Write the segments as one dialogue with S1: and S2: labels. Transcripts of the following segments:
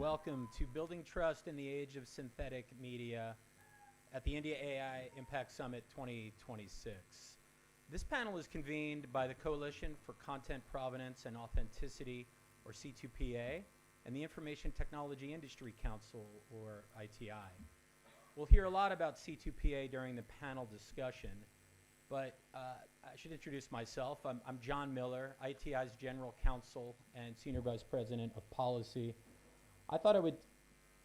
S1: welcome to Building Trust in the Age of Synthetic Media at the India AI Impact Summit 2026. This panel is convened by the Coalition for Content Provenance and Authenticity, or C2PA, and the Information Technology Industry Council, or ITI. We'll hear a lot about C2PA during the panel discussion, but I should introduce myself. I'm John Miller, ITI's General Counsel and Senior Vice President of Policy. I thought I would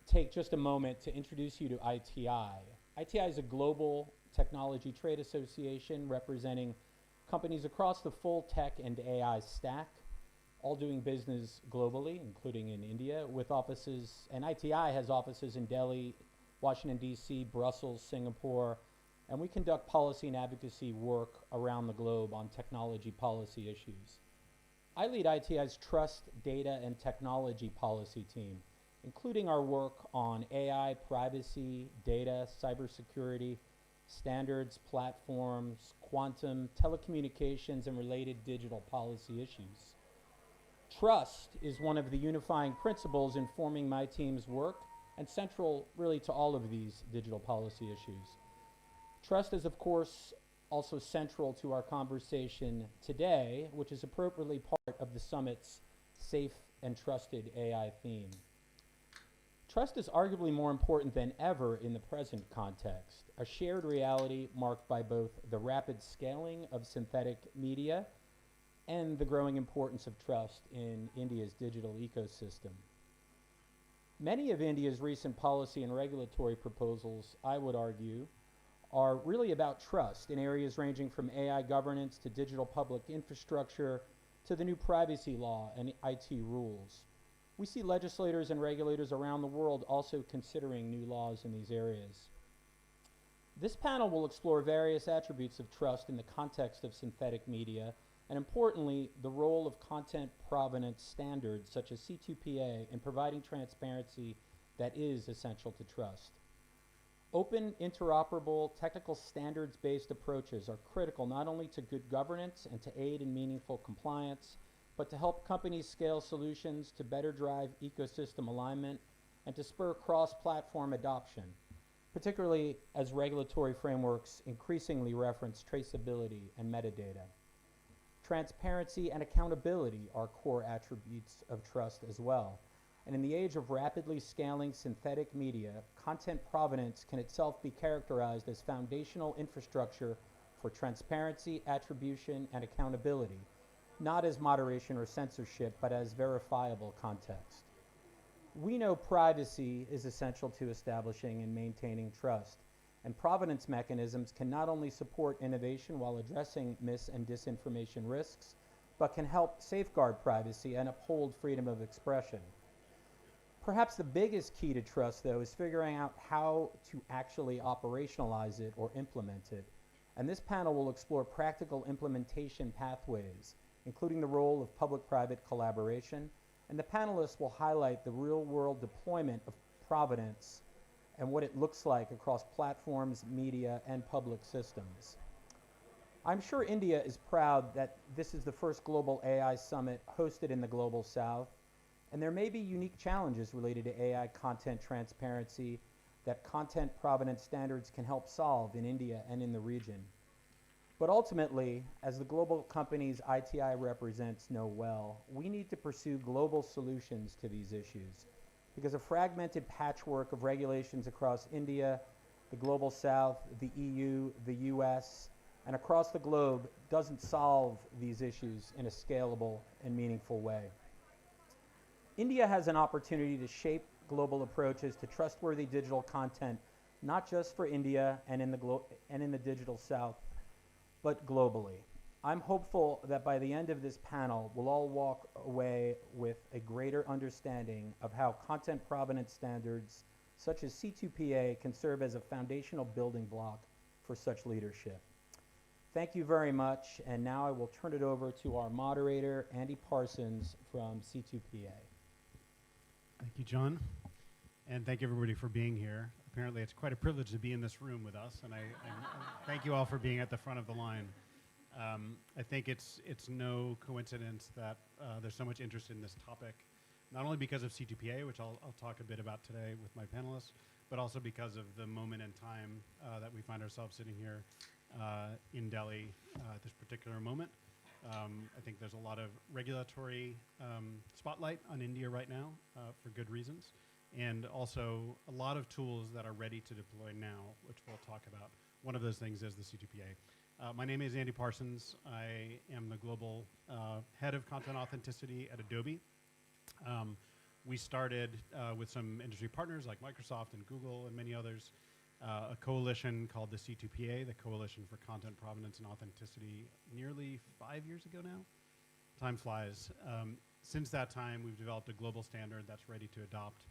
S1: take just a moment to introduce you to ITI. ITI is a global technology trade association representing companies across the full tech and AI stack, all doing business globally, including in India, with offices, and ITI has offices in Delhi, Washington, D.C., Brussels, Singapore, and we conduct policy and advocacy work around the globe on technology policy issues. I lead ITI's Trust, Data, and Technology Policy team, including our work on AI, privacy, data, cybersecurity, standards, platforms, quantum, telecommunications, and related digital policy issues. Trust is one of the unifying principles informing my team's work and central really to all of these digital policy issues. Trust is, of course, also central to our conversation today, which is appropriately part of the summit's Safe and Trusted AI theme. Trust is arguably more important than ever in the present context, a shared reality marked by both the rapid scaling of synthetic media and the growing importance of trust in India's digital ecosystem. Many of India's recent policy and regulatory proposals, I would argue, are really about trust in areas ranging from AI governance to digital public infrastructure to the new privacy law and IT rules. We see legislators and regulators around the world also considering new laws in these areas. This panel will explore various attributes of trust in the context of synthetic media, and importantly, the role of content provenance standards such as C2PA in providing transparency that is essential to trust. Open, interoperable, technical standards-based approaches are critical not only to good governance and to aid in meaningful compliance, but to help companies scale solutions to better drive ecosystem alignment and to spur cross-platform adoption, particularly as regulatory frameworks increasingly reference traceability and metadata. Transparency and accountability are core attributes of trust as well. And in the age of rapidly scaling synthetic media, content provenance can itself be characterized as foundational infrastructure for transparency, attribution, and accountability, not as moderation or censorship, but as verifiable context. We know privacy is essential to establishing and maintaining trust, and provenance mechanisms can not only support innovation while addressing mis- and disinformation risks, but can help safeguard privacy and uphold freedom of expression. Perhaps the biggest key to trust, though, is figuring out how to actually operationalize it or implement it. And this panel will explore practical implementation pathways, including the role of public-private collaboration, and the panelists will highlight the real-world deployment of provenance and what it looks like across platforms, media, and public systems. I'm sure India is proud that this is the first global AI summit hosted in the Global South, and there may be unique challenges related to AI content transparency that content provenance standards can help solve in India and in the region. But ultimately, as the global companies ITI represents know well, we need to pursue global solutions to these issues because a fragmented patchwork of regulations across India, the Global South, the EU, the US, and across the globe doesn't solve these issues in a scalable and meaningful way. India has an opportunity to shape global approaches to trustworthy digital content, not just for India and in the digital South, but globally. I'm hopeful that by the end of this panel, we'll all walk away with a greater understanding of how content provenance standards, such as C2PA, can serve as a foundational building block for such leadership. Thank you very much, and now I will turn it over to our moderator, Andy Parsons from C2PA.
S2: Thank you, John, and thank everybody for being here. Apparently, it's quite a privilege to be in this room with us, and I thank you all for being at the front of the line. I think it's no coincidence that there's so much interest in this topic. not only because of C2PA, which I'll talk a bit about today with my panelists, but also because of the moment in time that we find ourselves sitting here in Delhi at this particular moment. I think there's a lot of regulatory spotlight on India right now for good reasons, and also a lot of tools that are ready to deploy now, which we'll talk about. One of those things is the C2PA. My name is Andy Parsons. I am the global head of content authenticity at Adobe. We started with some industry partners like Microsoft and Google and many others, a coalition called the C2PA, the Coalition for Content Provenance and Authenticity, nearly 5 years ago now. Time flies. Since that time, we've developed a global standard that's ready to adopt.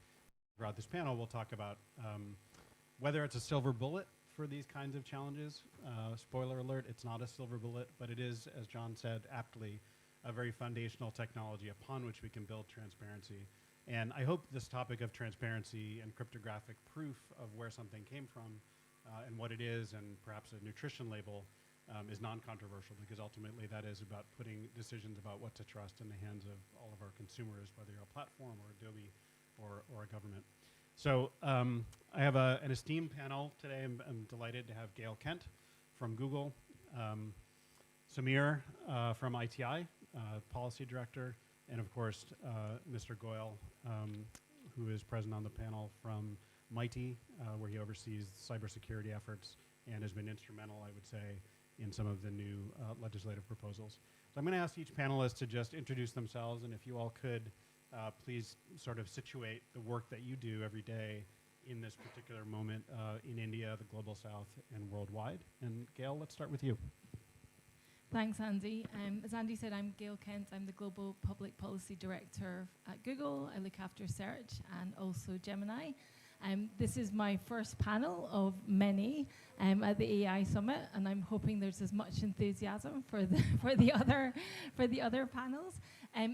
S2: Throughout this panel, we'll talk about whether it's a silver bullet for these kinds of challenges. Spoiler alert, it's not a silver bullet, but it is, as John said aptly, a very foundational technology upon which we can build transparency. And I hope this topic of transparency and cryptographic proof of where something came from and what it is, and perhaps a nutrition label, is non-controversial, because ultimately that is about putting decisions about what to trust in the hands of all of our consumers, whether you're a platform or Adobe or a government. So I have an esteemed panel today. I'm delighted to have Gail Kent from Google, Samir from ITI, Policy Director, and of course, Mr. Goyal, who is present on the panel from Mighty, where he oversees cybersecurity efforts and has been instrumental, I would say, in some of the new legislative proposals. So I'm going to ask each panelist to just introduce themselves, and if you all could, please sort of situate the work that you do every day in this particular moment in India, the Global South, and worldwide. And Gail, let's start with you.
S3: Thanks, Andy. As Andy said, I'm Gail Kent. I'm the Global Public Policy Director at Google. I look after search and also Gemini. This is my first panel of many at the AI Summit, and I'm hoping there's as much enthusiasm for the other panels.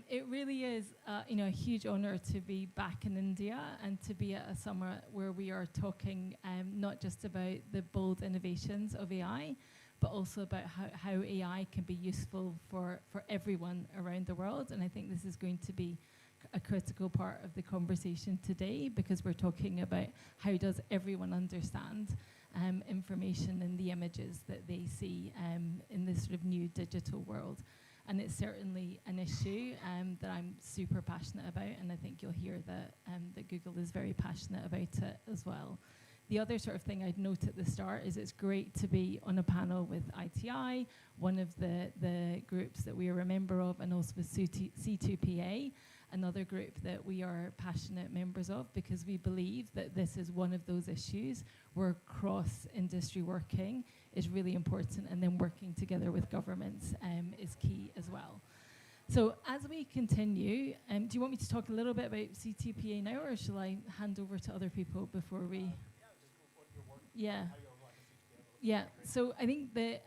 S3: It really is, a huge honor to be back in India and to be at a summit where we are talking not just about the bold innovations of AI, but also about how AI can be useful for everyone around the world. And I think this is going to be a critical part of the conversation today, because we're talking about how does everyone understand information and the images that they see in this sort of new digital world. And it's certainly an issue that I'm super passionate about, and I think you'll hear that Google is very passionate about it as well. The other sort of thing I'd note at the start is it's great to be on a panel with ITI, one of the groups that we are a member of, and also with C2PA, another group that we are passionate members of, because we believe that this is one of those issues where cross-industry working is really important, and then working together with governments is key as well. So as we continue, do you want me to talk a little bit about C2PA now, or shall I hand over to other people before we... Yeah. So I think that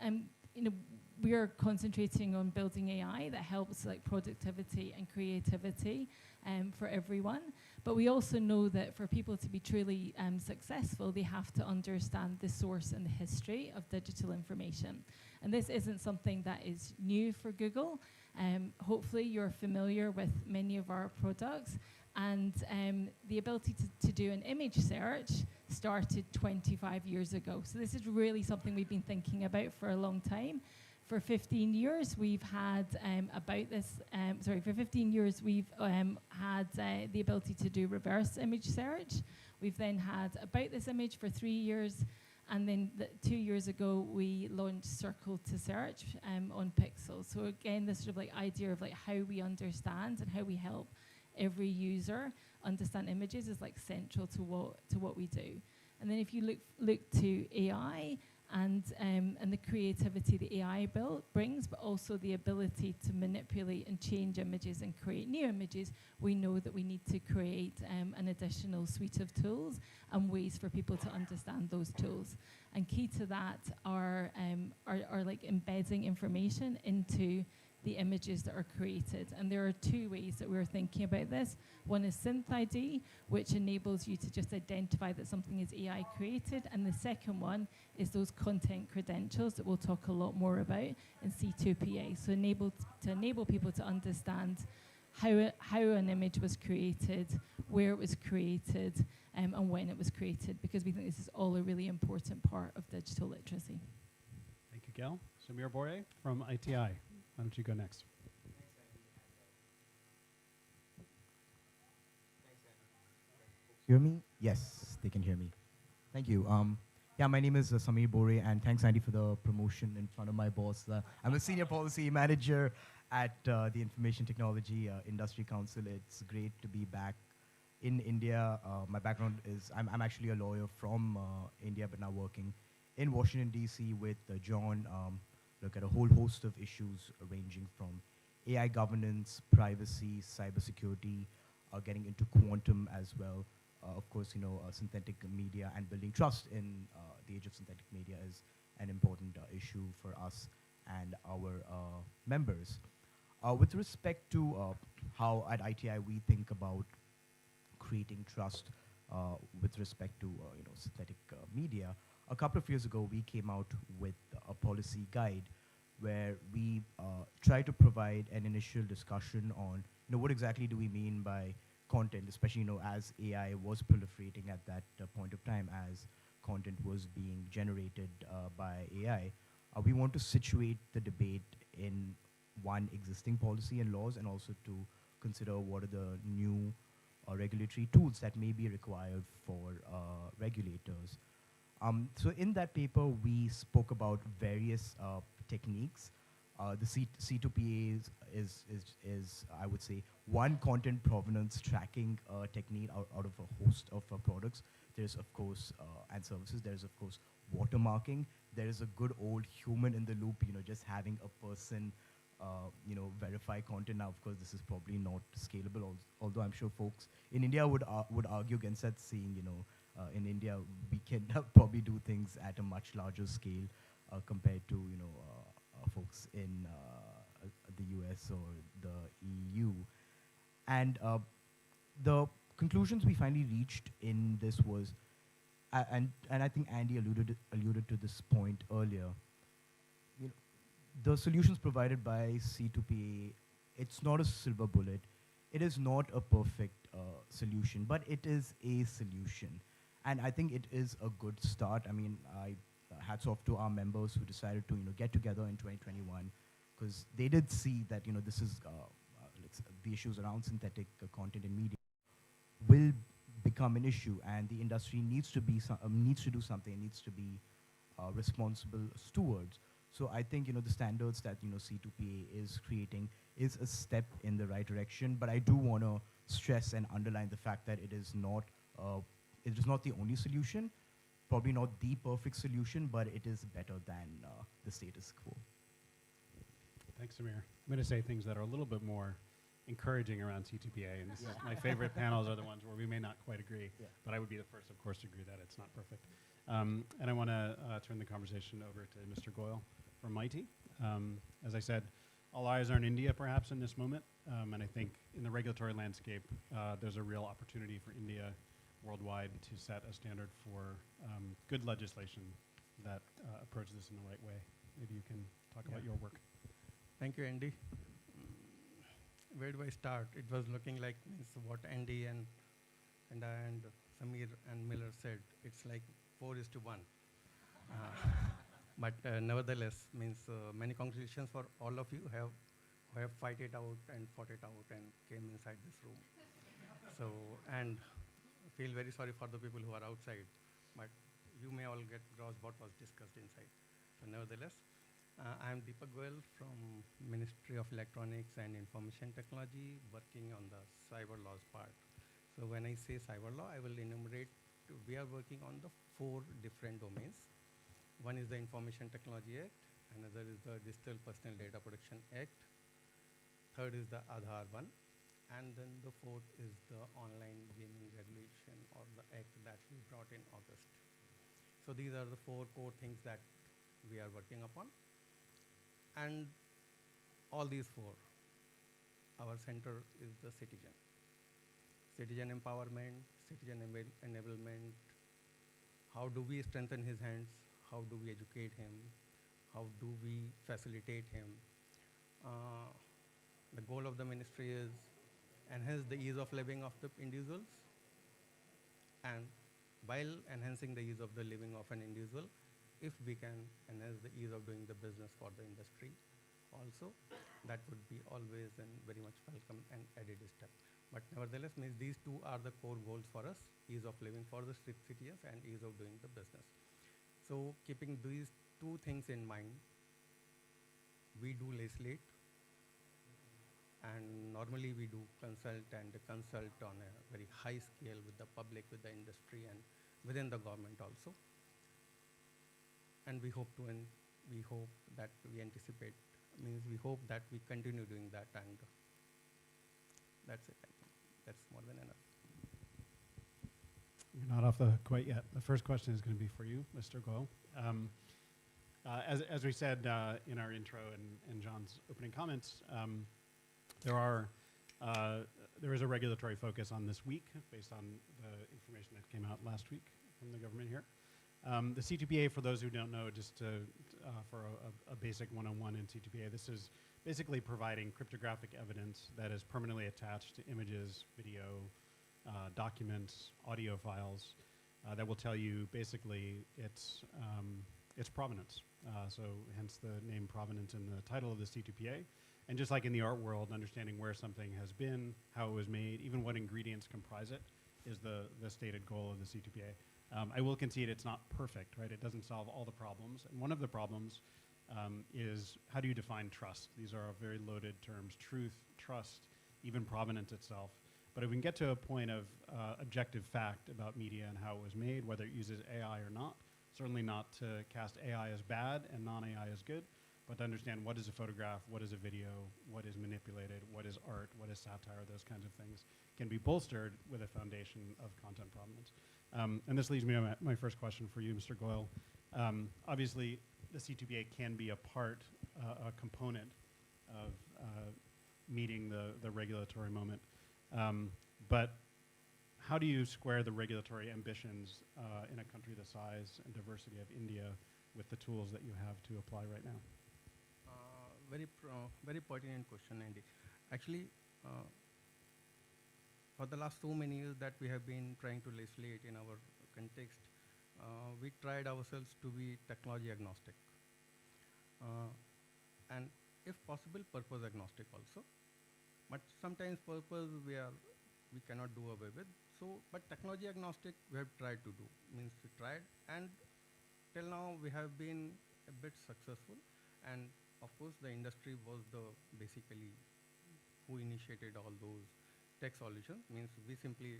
S3: we are concentrating on building AI that helps like productivity and creativity for everyone. But we also know that for people to be truly successful, they have to understand the source and the history of digital information. And this isn't something that is new for Google. Hopefully you're familiar with many of our products. And the ability to do an image search started 25 years ago. So this is really something we've been thinking about for a long time. For 15 years, we've had for 15 years, we've had the ability to do reverse image search. We've then had about this image for 3 years. And then 2 years ago, we launched Circle to Search on Pixel. So again, this sort of like idea of like how we understand and how we help every user understand images is like central to what we do. And then if you look to AI and the creativity the AI brings, but also the ability to manipulate and change images and create new images, we know that we need to create an additional suite of tools and ways for people to understand those tools. And key to that are like embedding information into the images that are created. And there are two ways that we're thinking about this. One is Synth ID, which enables you to just identify that something is AI created. And the second one is those content credentials that we'll talk a lot more about in C2PA. So to enable people to understand how an image was created, where it was created, and when it was created, because we think this is all a really important part of digital literacy.
S2: Thank you, Gail. Samir Bore from ITI. Why don't you go next?
S4: Hear me? Yes, they can hear me. Thank you. Yeah, my name is Samir Bore, and thanks, Andy, for the promotion in front of my boss. I'm a senior policy manager at the Information Technology Industry Council. It's great to be back in India. My background is, I'm actually a lawyer from India, but now working in Washington, D.C. with John. Look at a whole host of issues ranging from AI governance, privacy, cybersecurity, getting into quantum as well. Of course, synthetic media and building trust in the age of synthetic media is an important issue for us and our members. With respect to how at ITI we think about creating trust with respect to synthetic media, a couple of years ago we came out with a policy guide where we try to provide an initial discussion on what exactly do we mean by content, especially as AI was proliferating at that point of time, as content was being generated by AI. We want to situate the debate in one, existing policy and laws, and also to consider what are the new regulatory tools that may be required for regulators. So in that paper, we spoke about various techniques. The C2PA is, I would say, one content provenance tracking technique out of a host of products. There's, of course, and services. There's, of course, watermarking. There is a good old human in the loop, just having a person, verify content. Now, of course, this is probably not scalable, although I'm sure folks in India would argue against that, seeing, in India, we can probably do things at a much larger scale compared to, folks in the US or the EU. And the conclusions we finally reached in this was, and I think Andy alluded to this point earlier, the solutions provided by C2PA, it's not a silver bullet. It is not a perfect solution, but it is a solution. And I think it is a good start. I mean, hats off to our members who decided to get together in 2021, because they did see that this is the issues around synthetic content in media will become an issue, and the industry needs to do something, needs to be responsible stewards. So I think the standards that C2PA is creating is a step in the right direction. But I do want to stress and underline the fact that it is not the only solution. Probably not the perfect solution, but it is better than the status quo.
S2: Thanks, Samir. I'm going to say things that are a little bit more encouraging around C2PA, and this is my favorite panels are the ones where we may not quite agree, but I would be the first, of course, to agree that it's not perfect. And I want to turn the conversation over to Mr. Goyal from Mighty. As I said, all eyes are in India, perhaps, in this moment, and I think in the regulatory landscape, there's a real opportunity for India worldwide to set a standard for good legislation that approaches this in the right way. Maybe you can talk about your work.
S5: Thank you, Andy. Where do I start? It was looking like what Andy and Samir and Miller said. It's like 4:1. But nevertheless, many congratulations for all of you who have fought it out and came inside this room. So, and feel very sorry for the people who are outside, but you may all get across what was discussed inside. So nevertheless, I am Deepak Goyal from Ministry of Electronics and Information Technology, working on the cyber laws part. So when I say cyber law, I will enumerate, we are working on the 4 different domains. One is the Information Technology Act, another is the Digital Personal Data Protection Act, third is the Aadhaar one, and then the 4th is the Online Gaming Regulation, or the act that we brought in August. So these are the 4 core things that we are working upon. And all these 4, our center is the citizen. Citizen empowerment, citizen enablement, how do we strengthen his hands, how do we educate him, how do we facilitate him. The goal of the ministry is enhance the ease of living of the individuals, and while enhancing the ease of the living of an individual, if we can enhance the ease of doing the business for the industry also, that would be always and very much welcome and added step. But nevertheless, means these two are the core goals for us: ease of living for the citizens and ease of doing the business. So keeping these two things in mind, we do legislate, and normally we do consult on a very high scale with the public, with the industry, and within the government also. And we hope that we anticipate, means we hope that we continue doing that, and that's it. I think that's more than enough.
S2: You're not off the hook quite yet. The first question is going to be for you, Mr. Goel. As we said in our intro and John's opening comments, there is a regulatory focus on this week based on the information that came out last week from the government here. The C2PA, for those who don't know, just for a basic 101 in C2PA, this is basically providing cryptographic evidence that is permanently attached to images, video, documents, audio files that will tell you basically its provenance. So hence the name provenance in the title of the C2PA. And just like in the art world, understanding where something has been, how it was made, even what ingredients comprise it, is the stated goal of the C2PA. I will concede it's not perfect, right? It doesn't solve all the problems. And one of the problems is how do you define trust? These are very loaded terms: truth, trust, even provenance itself. But if we can get to a point of objective fact about media and how it was made, whether it uses AI or not, certainly not to cast AI as bad and non-AI as good, but to understand what is a photograph, what is a video, what is manipulated, what is art, what is satire, those kinds of things can be bolstered with a foundation of content provenance. And this leads me to my first question for you, Mr. Goel. Obviously, the C2PA can be a component of meeting the regulatory moment. But how do you square the regulatory ambitions in a country the size and diversity of India with the tools that you have to apply right now?
S5: Very pertinent question, Andy. Actually, for the last so many years that we have been trying to legislate in our context, we tried ourselves to be technology agnostic. And if possible, purpose agnostic also. But sometimes purpose we cannot do away with. So, but technology agnostic we have tried to do. Means we tried, and till now we have been a bit successful. And of course, the industry was basically who initiated all those tech solutions. Means we simply,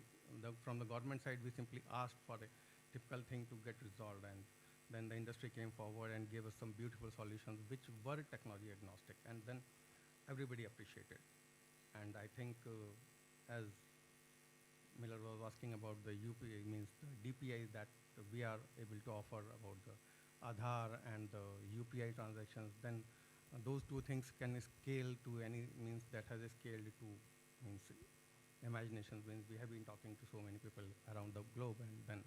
S5: from the government side, we simply asked for a typical thing to get resolved, and then the industry came forward and gave us some beautiful solutions which were technology agnostic, and then everybody appreciated. And I think as Miller was asking about the UPI, means the DPI that we are able to offer about the Aadhaar and the UPI transactions, then those two things can scale to any means that has scaled to means imagination. Means we have been talking to so many people around the globe, and then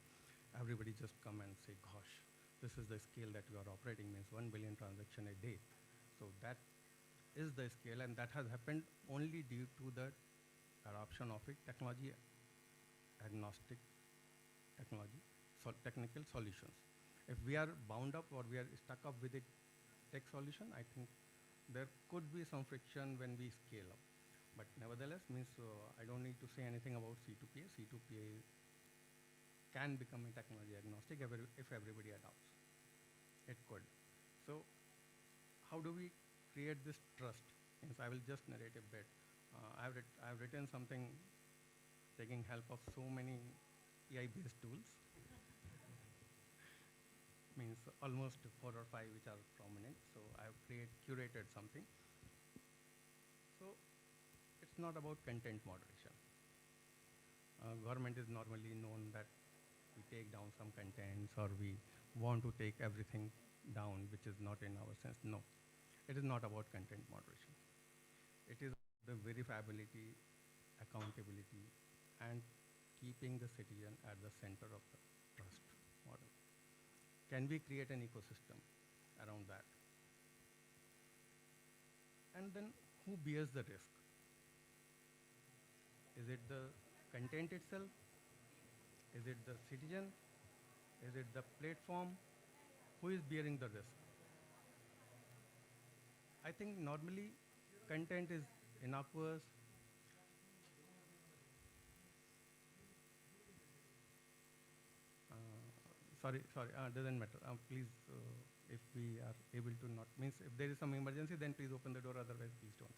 S5: everybody just come and say, gosh, this is the scale that we are operating, means 1 billion transaction a day. So that is the scale, and that has happened only due to the adoption of it, technology agnostic technical solutions. If we are bound up or we are stuck up with a tech solution, I think there could be some friction when we scale up. But nevertheless, means I don't need to say anything about C2PA. C2PA can become a technology agnostic if everybody adopts. It could. So how do we create this trust? Means I will just narrate a bit. I've written something taking help of so many AI-based tools. Means almost 4 or 5 which are prominent. So I've curated something. So it's not about content moderation. Government is normally known that we take down some contents or we want to take everything down, which is not in our sense. No, it is not about content moderation. It is the verifiability, accountability, and keeping the citizen at the center of the trust model. Can we create an ecosystem around that? And then who bears the risk? Is it the content itself? Is it the citizen? Is it the platform? Who is bearing the risk? I think normally content is innocuous. Sorry, doesn't matter. Please, if we are able to not, means if there is some emergency, then please open the door, otherwise please don't.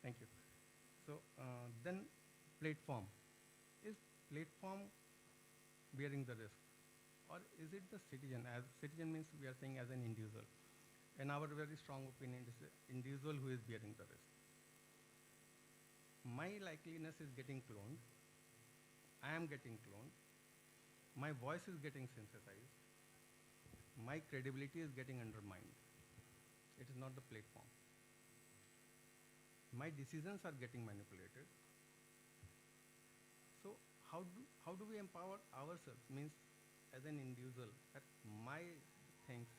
S5: Thank you. So then platform. Is platform bearing the risk? Or is it the citizen? As citizen means we are saying as an individual. In our very strong opinion, it is the individual who is bearing the risk. My likeliness is getting cloned. I am getting cloned. My voice is getting synthesized. My credibility is getting undermined. It is not the platform. My decisions are getting manipulated. So how do we empower ourselves? Means as an individual, that my things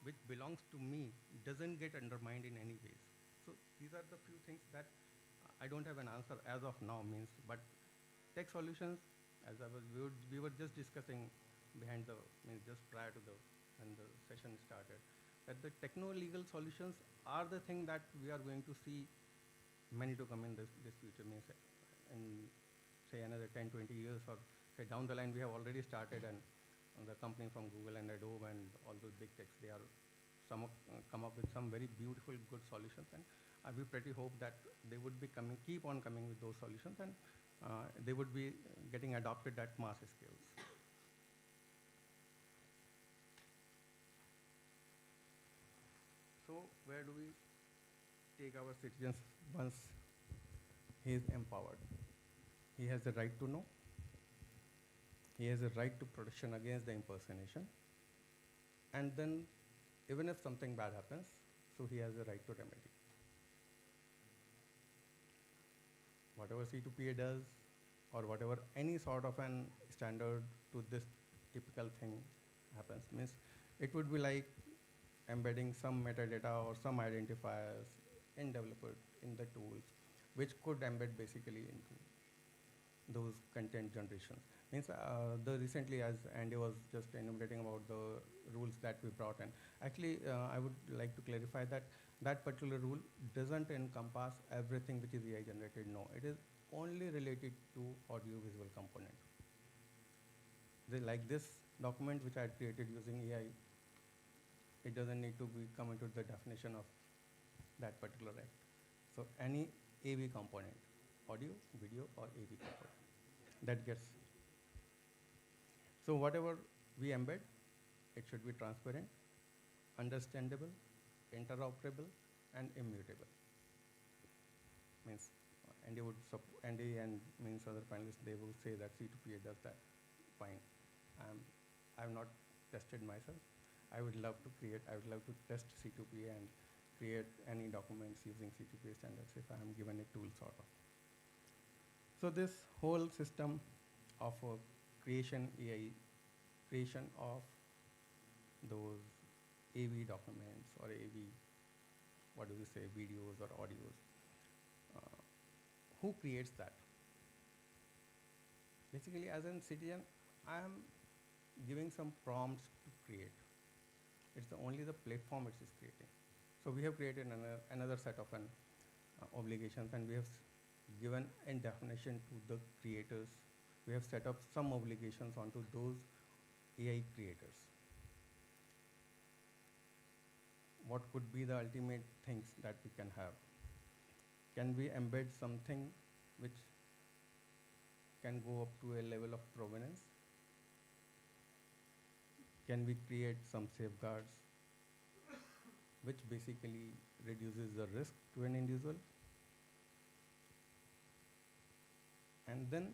S5: which belongs to me doesn't get undermined in any ways. So these are the few things that I don't have an answer as of now, means, but tech solutions, as we were just discussing behind the, means just prior to when the session started, that the techno-legal solutions are the thing that we are going to see many to come in this future, means in say another 10, 20 years, or say down the line. We have already started, and the company from Google and Adobe and all those big techs, they are come up with some very beautiful, good solutions, and we pretty hope that they would be keep on coming with those solutions, and they would be getting adopted at mass scales. So where do we take our citizens once he is empowered? He has the right to know. He has a right to protection against the impersonation. And then, even if something bad happens, so he has a right to remedy. Whatever C2PA does, or whatever any sort of an standard to this typical thing happens, means it would be like embedding some metadata or some identifiers in the tools, which could embed basically into those content generations. Means recently, as Andy was just enumerating about the rules that we brought in, actually I would like to clarify that that particular rule doesn't encompass everything which is AI generated. No, it is only related to audio-visual component. Like this document which I had created using AI, it doesn't need to come into the definition of that particular act. So any AV component, audio, video, or AV component, that gets. So whatever we embed, it should be transparent, understandable, interoperable, and immutable. Means Andy and means other panelists, they will say that C2PA does that. Fine. I have not tested myself. I would love to test C2PA and create any documents using C2PA standards if I am given a tool, sort of. So this whole system of creation of those AV documents or AV, what do we say, videos or audios, who creates that? Basically, as a citizen, I am giving some prompts to create. It's only the platform it is creating. So we have created another set of obligations, and we have given a definition to the creators. We have set up some obligations onto those AI creators. What could be the ultimate things that we can have? Can we embed something which can go up to a level of provenance? Can we create some safeguards which basically reduces the risk to an individual? And then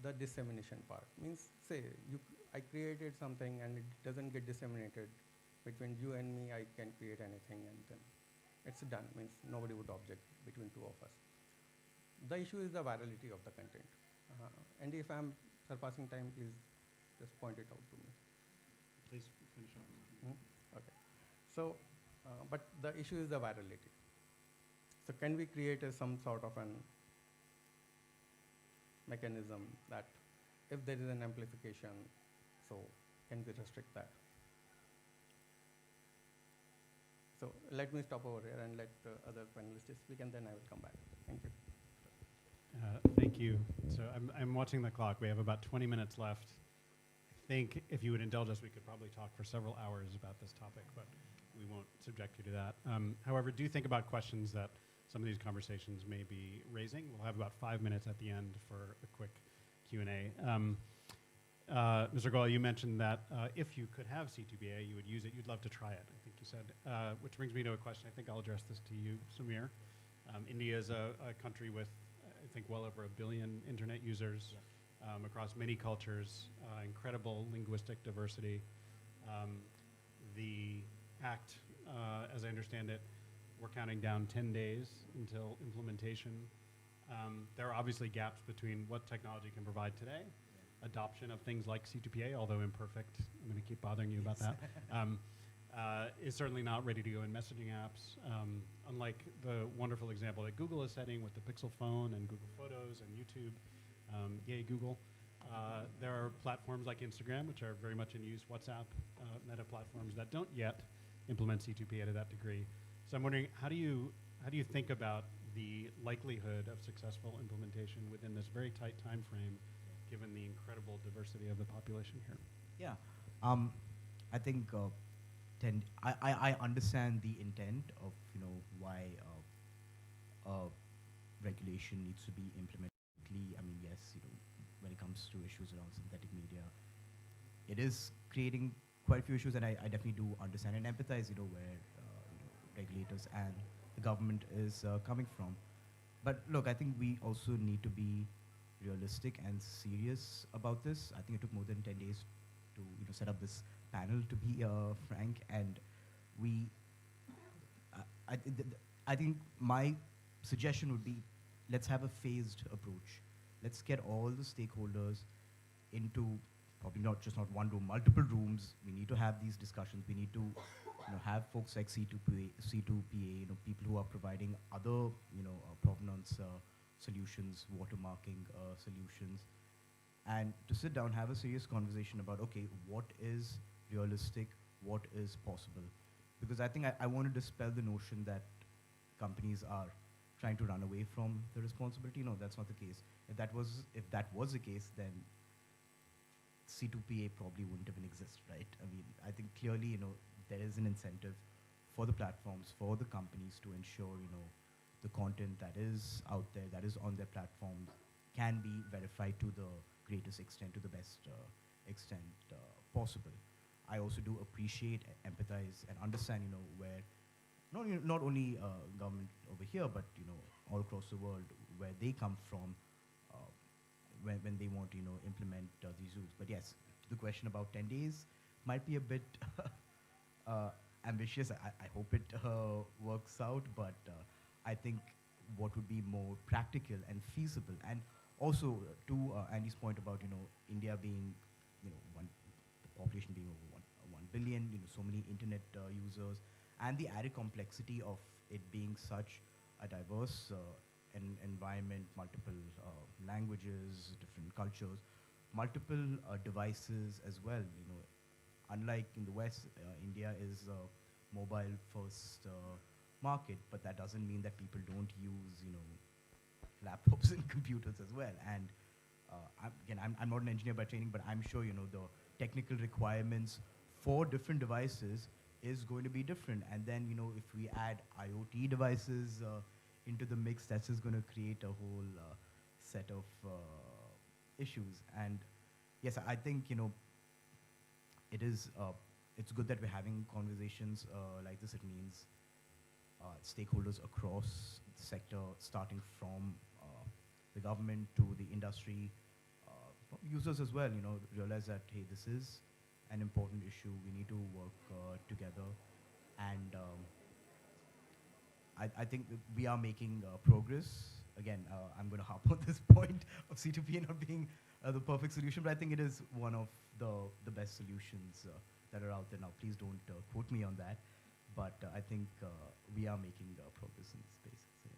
S5: the dissemination part means, say, I created something and it doesn't get disseminated. Between you and me, I can create anything, and then it's done. Means nobody would object between two of us. The issue is the virality of the content. And if I'm surpassing time, please just point it out to me.
S2: Please finish up.
S5: Okay. So, but the issue is the virality. So can we create some sort of an mechanism that if there is an amplification, so can we restrict that? So let me stop over here and let the other panelists speak, and then I will come back. Thank you.
S2: Thank you. So I'm watching the clock. We have about 20 minutes left. I think if you would indulge us, we could probably talk for several hours about this topic, but we won't subject you to that. However, do think about questions that some of these conversations may be raising. We'll have about 5 minutes at the end for a quick Q&A. Mr. Goel, you mentioned that if you could have C2PA, you would use it. You'd love to try it, I think you said. Which brings me to a question. I think I'll address this to you, Samir. India is a country with, I think, well over 1 billion internet users across many cultures, incredible linguistic diversity. The act, as I understand it, we're counting down 10 days until implementation. There are obviously gaps between what technology can provide today, adoption of things like C2PA, although imperfect. I'm going to keep bothering you about that. Is certainly not ready to go in messaging apps. Unlike the wonderful example that Google is setting with the Pixel phone and Google Photos and YouTube, yay Google. There are platforms like Instagram, which are very much in use, WhatsApp, Meta platforms that don't yet implement C2PA to that degree. So I'm wondering, how do you think about the likelihood of successful implementation within this very tight time frame, given the incredible diversity of the population here?
S4: Yeah, I think I understand the intent of why regulation needs to be implemented quickly. I mean, yes, when it comes to issues around synthetic media, it is creating quite a few issues, and I definitely do understand and empathize, where regulators and the government is coming from. But look, I think we also need to be realistic and serious about this. I think it took more than 10 days to set up this panel, to be frank, and I think my suggestion would be, let's have a phased approach. Let's get all the stakeholders into probably not one room, multiple rooms. We need to have these discussions. We need to have folks like C2PA, people who are providing other provenance solutions, watermarking solutions, and to sit down, have a serious conversation about, okay, what is realistic, what is possible. Because I think I want to dispel the notion that companies are trying to run away from the responsibility. No, that's not the case. If that was the case, then C2PA probably wouldn't even exist, right? I mean, I think clearly, there is an incentive for the platforms, for the companies to ensure, the content that is out there, that is on their platforms, can be verified to the greatest extent, to the best extent possible. I also do appreciate, empathize, and understand, where not only government over here, but all across the world, where they come from when they want to implement these rules. But yes, the question about 10 days might be a bit ambitious. I hope it works out, but I think what would be more practical and feasible, and also to Andy's point about India being the population being over 1 billion, so many internet users, and the added complexity of it being such a diverse environment, multiple languages, different cultures, multiple devices as well. Unlike in the West, India is a mobile-first market, but that doesn't mean that people don't use laptops and computers as well. And I'm not an engineer by training, but I'm sure the technical requirements for different devices is going to be different. And then if we add IoT devices into the mix, that's just going to create a whole set of issues. And yes, I think it's good that we're having conversations like this. It means stakeholders across the sector, starting from the government to the industry, users as well, realize that, hey, this is an important issue. We need to work together. And I think that we are making progress. Again, I'm going to harp on this point of C2PA not being the perfect solution, but I think it is one of the best solutions that are out there now. Please don't quote me on that, but I think we are making progress in this space. So,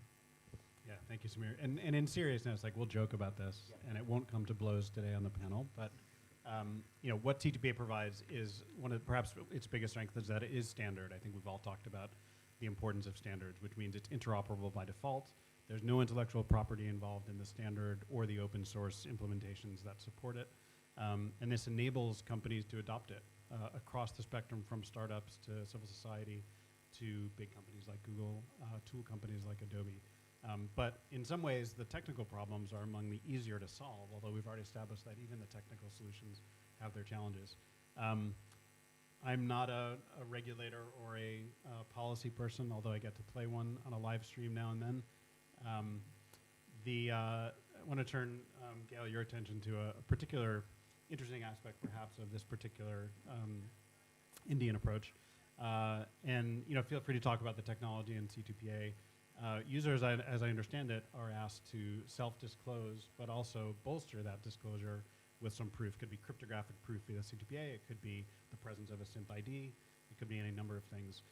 S4: yeah.
S2: Yeah, thank you, Samir. And in seriousness, like we'll joke about this, and it won't come to blows today on the panel, but what T2PA provides is one of perhaps its biggest strengths is that it is standard. I think we've all talked about the importance of standards, which means it's interoperable by default. There's no intellectual property involved in the standard or the open source implementations that support it. And this enables companies to adopt it across the spectrum, from startups to civil society to big companies like Google, tool companies like Adobe. But in some ways, the technical problems are among the easier to solve, although we've already established that even the technical solutions have their challenges. I'm not a regulator or a policy person, although I get to play one on a live stream now and then. I want to turn, Gail, your attention to a particular interesting aspect, perhaps, of this particular Indian approach. And feel free to talk about the technology in C2PA. Users, as I understand it, are asked to self-disclose, but also bolster that disclosure with some proof. Could be cryptographic proof via C2PA. It could be the presence of a synth ID. It could be any number of things.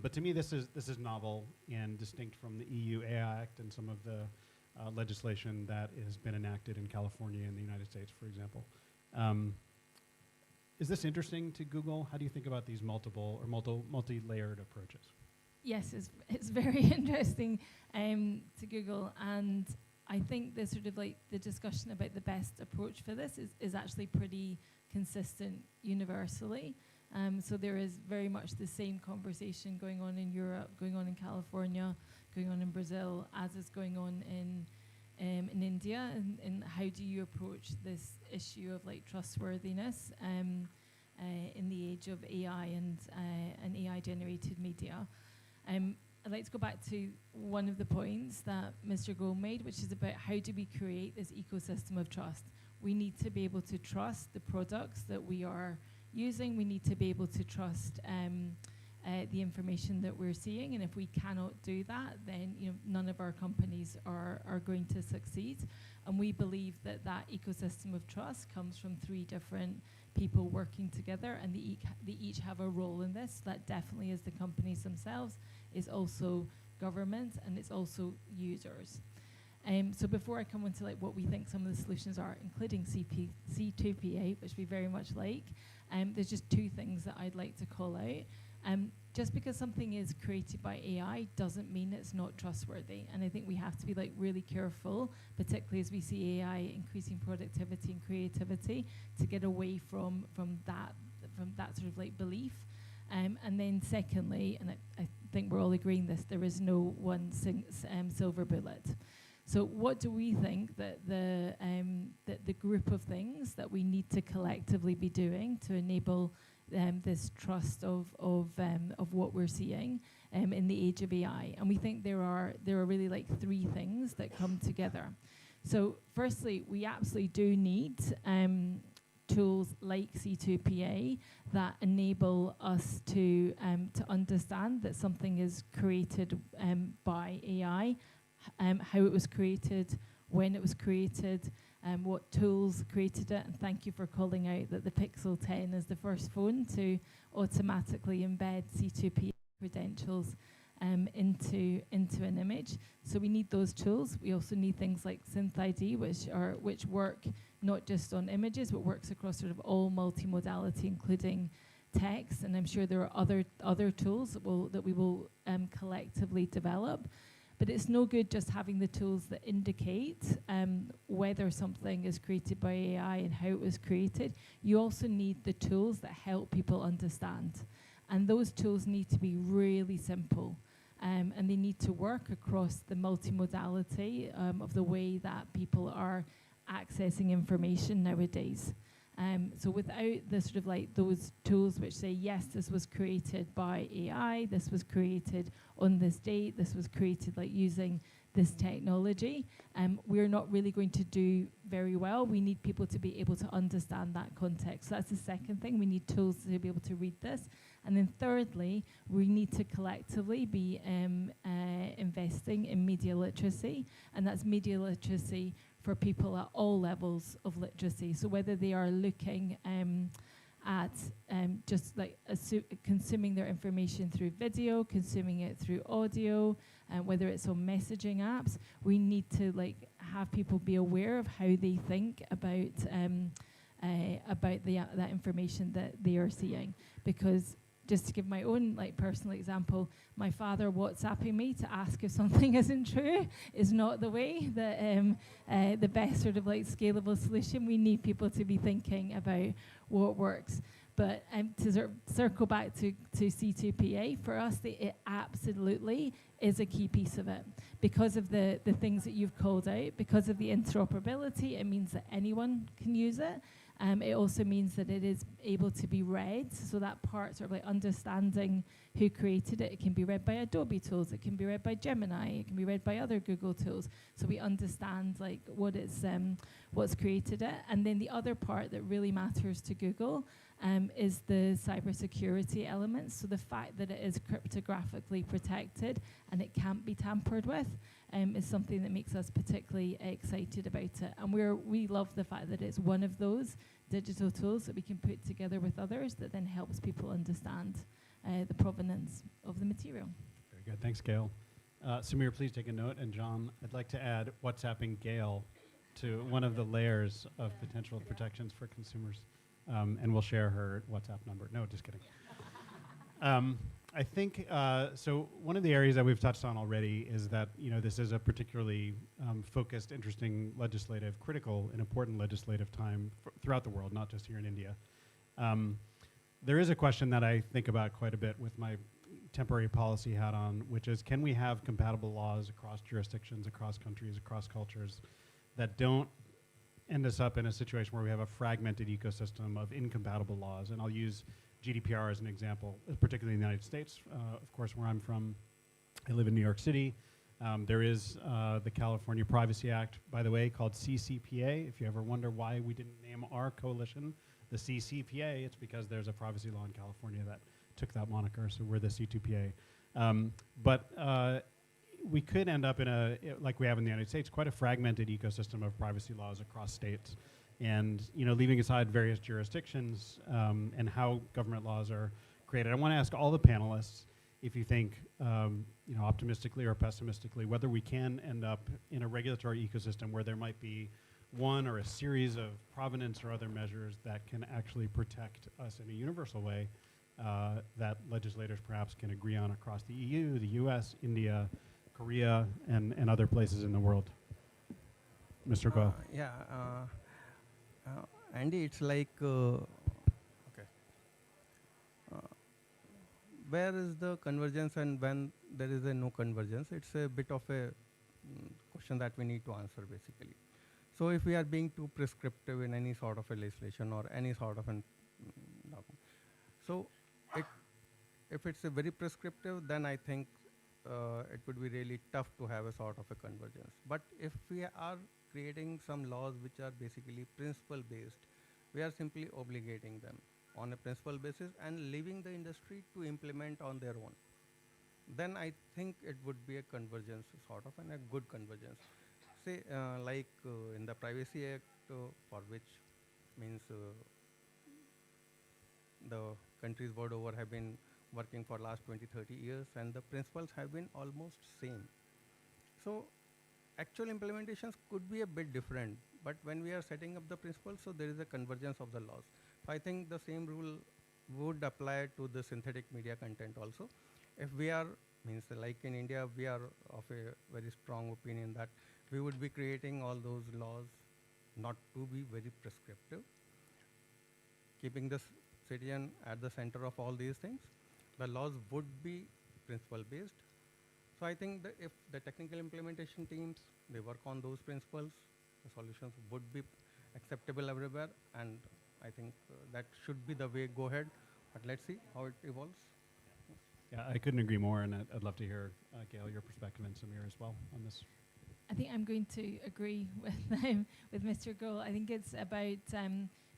S2: But to me, this is novel and distinct from the EU AI Act and some of the legislation that has been enacted in California and the United States, for example. Is this interesting to Google? How do you think about these multi-layered approaches?
S3: Yes, it's very interesting to Google, and I think the sort of like the discussion about the best approach for this is actually pretty consistent universally. So there is very much the same conversation going on in Europe, going on in California, going on in Brazil, as is going on in India, and how do you approach this issue of like trustworthiness in the age of AI and AI-generated media. I'd like to go back to one of the points that Mr. Gold made, which is about how do we create this ecosystem of trust. We need to be able to trust the products that we are using. We need to be able to trust the information that we're seeing, and if we cannot do that, then none of our companies are going to succeed. And we believe that that ecosystem of trust comes from 3 different people working together, and they each have a role in this. That definitely is the companies themselves, is also government, and it's also users. So before I come on to like what we think some of the solutions are, including C2PA, which we very much like, there's just 2 things that I'd like to call out. Just because something is created by AI doesn't mean it's not trustworthy. And I think we have to be like really careful, particularly as we see AI increasing productivity and creativity, to get away from that sort of like belief. And then secondly, and I think we're all agreeing this, there is no one silver bullet. So what do we think that the group of things that we need to collectively be doing to enable this trust of what we're seeing in the age of AI? And we think there are really like 3 things that come together. So firstly, we absolutely do need tools like C2PA that enable us to understand that something is created by AI, how it was created, when it was created, what tools created it. And thank you for calling out that the Pixel 10 is the first phone to automatically embed C2PA credentials into an image. So we need those tools. We also need things like synth ID, which work not just on images, but works across sort of all multimodality, including text. And I'm sure there are other tools that we will collectively develop. But it's no good just having the tools that indicate whether something is created by AI and how it was created. You also need the tools that help people understand. And those tools need to be really simple. And they need to work across the multimodality of the way that people are accessing information nowadays. So without the sort of like those tools which say, yes, this was created by AI, this was created on this date, this was created like using this technology, we're not really going to do very well. We need people to be able to understand that context. So that's the second thing. We need tools to be able to read this. And then thirdly, we need to collectively be investing in media literacy, and that's media literacy for people at all levels of literacy. So whether they are looking at just like consuming their information through video, consuming it through audio, and whether it's on messaging apps. We need to like have people be aware of how they think about that information that they are seeing. Because just to give my own like personal example, my father WhatsApping me to ask if something isn't true is not the way that the best sort of like scalable solution. We need people to be thinking about what works. But to sort of circle back to C2PA, for us, it absolutely is a key piece of it. Because of the things that you've called out, because of the interoperability, it means that anyone can use it. It also means that it is able to be read, so that part sort of like understanding who created it. It can be read by Adobe tools, it can be read by Gemini, it can be read by other Google tools. So we understand like what's created it. And then the other part that really matters to Google is the cybersecurity elements. So the fact that it is cryptographically protected and it can't be tampered with is something that makes us particularly excited about it. And we love the fact that it's one of those digital tools that we can put together with others that then helps people understand the provenance of the material.
S2: Very good. Thanks, Gail. Samir, please take a note. And John, I'd like to add WhatsApping Gail to one of the layers of potential protections for consumers. And we'll share her WhatsApp number. No, just kidding. I think, so one of the areas that we've touched on already is that, this is a particularly focused, interesting critical and important legislative time throughout the world, not just here in India. There is a question that I think about quite a bit with my temporary policy hat on, which is, can we have compatible laws across jurisdictions, across countries, across cultures that don't end us up in a situation where we have a fragmented ecosystem of incompatible laws? And I'll use GDPR as an example, particularly in the United States. Of course, where I'm from, I live in New York City. There is the California Privacy Act, by the way, called CCPA. If you ever wonder why we didn't name our coalition the CCPA, it's because there's a privacy law in California that took that moniker, so we're the C2PA. But we could end up in like we have in the United States, quite a fragmented ecosystem of privacy laws across states. And leaving aside various jurisdictions and how government laws are created, I want to ask all the panelists if you think, optimistically or pessimistically, whether we can end up in a regulatory ecosystem where there might be one or a series of provenance or other measures that can actually protect us in a universal way that legislators perhaps can agree on across the EU, the US, India, Korea, and other places in the world. Mr. Goel.
S5: Andy, it's like, where is the convergence and when there is a no convergence? It's a bit of a question that we need to answer, basically. So if we are being too prescriptive in any sort of a legislation or any sort of an document, so if it's a very prescriptive, then I think it would be really tough to have a sort of a convergence. But if we are creating some laws which are basically principle-based, we are simply obligating them on a principle basis and leaving the industry to implement on their own, then I think it would be a convergence sort of, and a good convergence. Say, in the Privacy Act, for which means the countries world over have been working for last 20, 30 years, and the principles have been almost same. So actual implementations could be a bit different, but when we are setting up the principles, so there is a convergence of the laws. So I think the same rule would apply to the synthetic media content also. If we are, means like in India, we are of a very strong opinion that we would be creating all those laws not to be very prescriptive, keeping the citizen at the center of all these things. The laws would be principle-based. So I think that if the technical implementation teams, they work on those principles, the solutions would be acceptable everywhere, and I think that should be the way go ahead. But let's see how it evolves.
S2: Yeah, I couldn't agree more, and I'd love to hear, Gail, your perspective, and Samir as well on this.
S3: I think I'm going to agree with Mr. Goel. I think it's about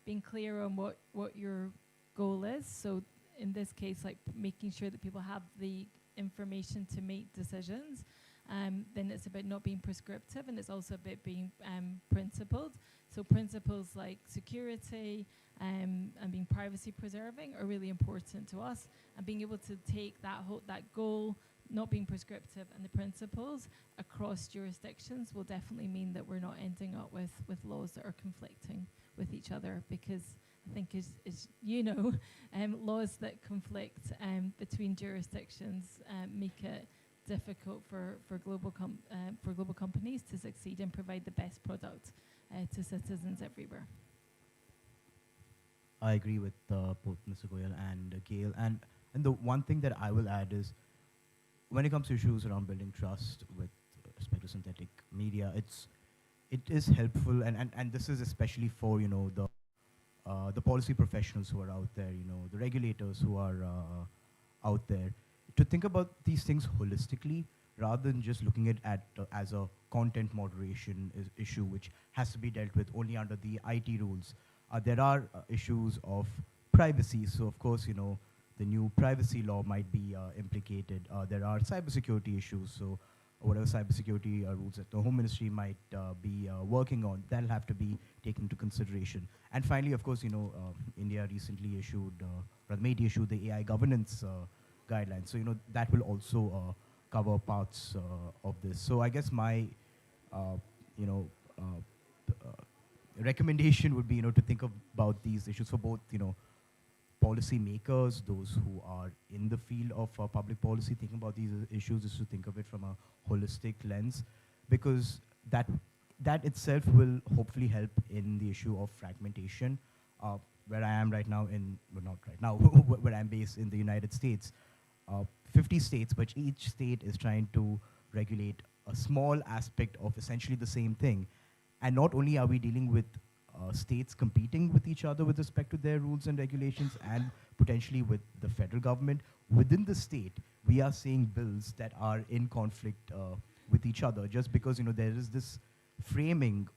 S3: being clear on what your goal is. So in this case, like making sure that people have the information to make decisions, then it's about not being prescriptive, and it's also about being principled. So principles like security and being privacy preserving are really important to us, and being able to take that goal, not being prescriptive, and the principles across jurisdictions will definitely mean that we're not ending up with laws that are conflicting with each other, because I think as you know, laws that conflict between jurisdictions make it difficult for global companies to succeed and provide the best product to citizens everywhere.
S4: I agree with both Mr. Goyal and Gail. And the one thing that I will add is, when it comes to issues around building trust with respect to synthetic media, it is helpful, and this is especially for the policy professionals who are out there, the regulators who are out there, to think about these things holistically rather than just looking at as a content moderation issue which has to be dealt with only under the IT rules. There are issues of privacy, so of course, the new privacy law might be implicated. There are cybersecurity issues, so whatever cybersecurity rules that the Home Ministry might be working on, that'll have to be taken into consideration. And finally, of course, India recently issued, or may issue the AI governance guidelines. So, that will also cover parts of this. So I guess my, recommendation would be, to think about these issues for both, policy makers, those who are in the field of public policy, thinking about these issues is to think of it from a holistic lens, because that itself will hopefully help in the issue of fragmentation. Where I am right now well, not right now, where I'm based in the United States, 50 states, but each state is trying to regulate a small aspect of essentially the same thing. And not only are we dealing with states competing with each other with respect to their rules and regulations, and potentially with the federal government, within the state, we are seeing bills that are in conflict with each other, just because there is this framing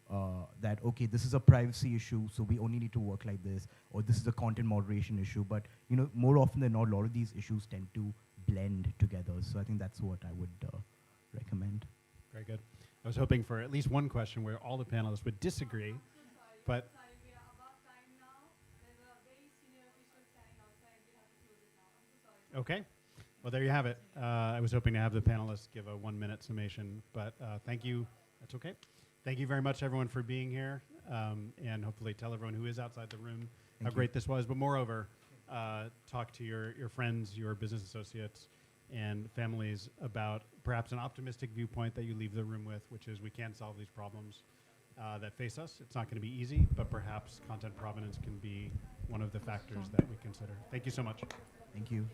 S4: that, okay, this is a privacy issue, so we only need to work like this, or this is a content moderation issue. But more often than not, a lot of these issues tend to blend together. So I think that's what I would recommend.
S2: Very good. I was hoping for at least one question where all the panelists would disagree, but
S6: Sorry, we are about time now. There's a very senior official standing outside. We have to close it now. I'm so sorry.
S2: okay. Well, there you have it. I was hoping to have the panelists give a 1-minute summation, but thank you. That's okay. Thank you very much, everyone, for being here, and hopefully tell everyone who is outside the room how great this was. But moreover, talk to your friends, your business associates, and families about perhaps an optimistic viewpoint that you leave the room with, which is we can solve these problems that face us. It's not going to be easy, but perhaps content provenance can be one of the factors that we consider. Thank you so much.
S4: Thank you.